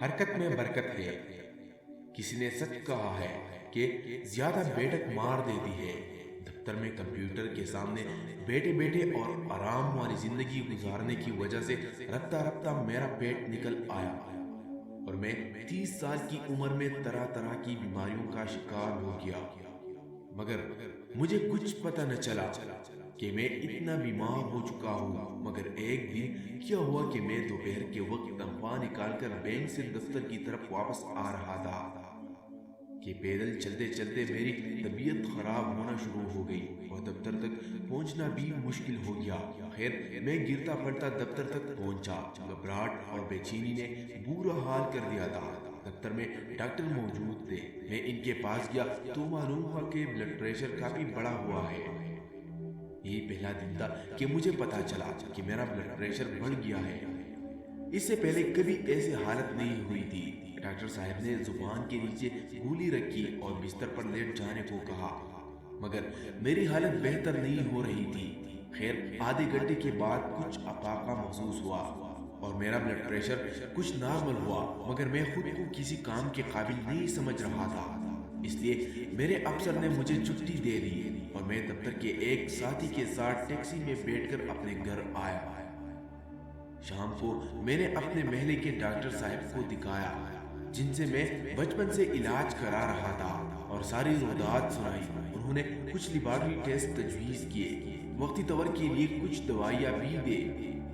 حرکت میں برکت ہے۔ کسی نے سچ کہا ہے کہ زیادہ بیٹھک مار دیتی ہے۔ دفتر میں کمپیوٹر کے سامنے بیٹھے بیٹھے اور آرام والی زندگی گزارنے کی وجہ سے رفتہ رفتہ میرا پیٹ نکل آیا اور میں 30 سال کی عمر میں طرح طرح کی بیماریوں کا شکار ہو گیا، مگر مجھے کچھ پتہ نہ چلا کہ میں اتنا بیمار ہو چکا ہوں۔ مگر ایک دن کیا ہوا کہ میں دوپہر کے وقت تنخواہ نکال کر بینک سے دفتر کی طرف واپس آ رہا تھا کہ پیدل چلتے چلتے میری طبیعت خراب ہونا شروع ہو گئی اور دفتر تک پہنچنا بھی مشکل ہو گیا۔ خیر میں گرتا پڑتا دفتر تک پہنچا۔ گھبراہٹ اور بے چینی نے برا حال کر دیا تھا۔ دفتر میں ڈاکٹر موجود تھے۔ میں ان کے پاس گیا تو معلوم ہوا کہ بلڈ پریشر کافی بڑا ہوا ہے۔ یہ پہلا دن تھا کہ مجھے پتا چلا کہ میرا بلڈ پریشر بڑھ گیا ہے۔ اس سے پہلے کبھی ایسی حالت نہیں ہوئی تھی۔ ڈاکٹر صاحب نے زبان کے نیچے گولی رکھی اور بستر پر لیٹ جانے کو کہا، مگر میری حالت بہتر نہیں ہو رہی تھی۔ خیر آدھے گھنٹے کے بعد کچھ افاقہ محسوس ہوا اور میرا بلڈ پریشر کچھ نارمل ہوا، مگر میں خود کو کسی کام کے قابل نہیں سمجھ رہا تھا۔ اس لیے میرے افسر نے مجھے چھٹی دے دی اور میں دفتر کے ایک ساتھی کے ساتھ ٹیکسی میں بیٹھ کر اپنے گھر آیا۔ شام کو میں نے اپنے محلے کے ڈاکٹر صاحب کو دکھایا جن سے میں بچپن سے علاج کرا رہا تھا اور ساری روایات سنائی۔ انہوں نے کچھ لیبارٹری ٹیسٹ تجویز کیے، وقتی طور کے لیے کچھ دوائیاں بھی دے،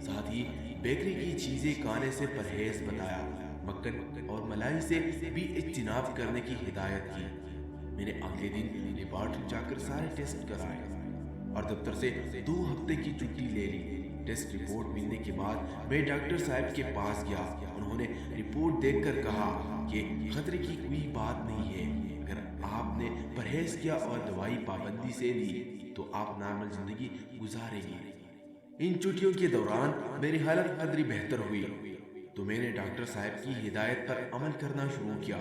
ساتھ ہی بیکری کی چیزیں کھانے سے پرہیز بتایا، مکھن اور ملائی سے بھی اجتناب کرنے کی ہدایت کی۔ میں نے اگلے دن لیبارٹری جا کر سارے ٹیسٹ کرائے اور دفتر سے 2 ہفتے کی چھٹی لے لی۔ ٹیسٹ رپورٹ ملنے کے بعد میں ڈاکٹر صاحب کے پاس گیا۔ انہوں نے رپورٹ دیکھ کر کہا کہ خطرے کی کوئی بات نہیں ہے، اگر آپ نے پرہیز کیا اور دوائی پابندی سے لی تو آپ نارمل زندگی گزاریں گے۔ ان چھٹیوں کے دوران میری حالت قدری بہتر ہوئی تو میں نے ڈاکٹر صاحب کی ہدایت پر عمل کرنا شروع کیا۔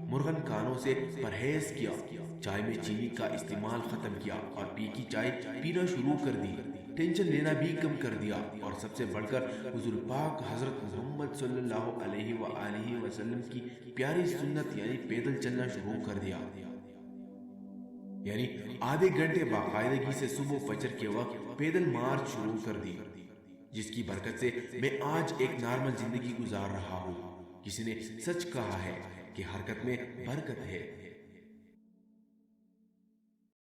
مرغن کھانوں سے پرہیز کیا، چائے میں چینی کا استعمال ختم کیا اور پھیکی چائے پینا شروع کر دی، ٹینشن لینا بھی کم کر دیا اور سب سے بڑھ کر حضور پاک حضرت محمد صلی اللہ علیہ وآلہ وسلم کی پیاری سنت یعنی پیدل چلنا شروع کر دیا، یعنی آدھے گھنٹے باقاعدگی سے صبح فجر کے وقت پیدل مارچ شروع کر دی، جس کی برکت سے میں آج ایک نارمل زندگی گزار رہا ہوں۔ کسی نے سچ کہا ہے کہ حرکت میں برکت ہے۔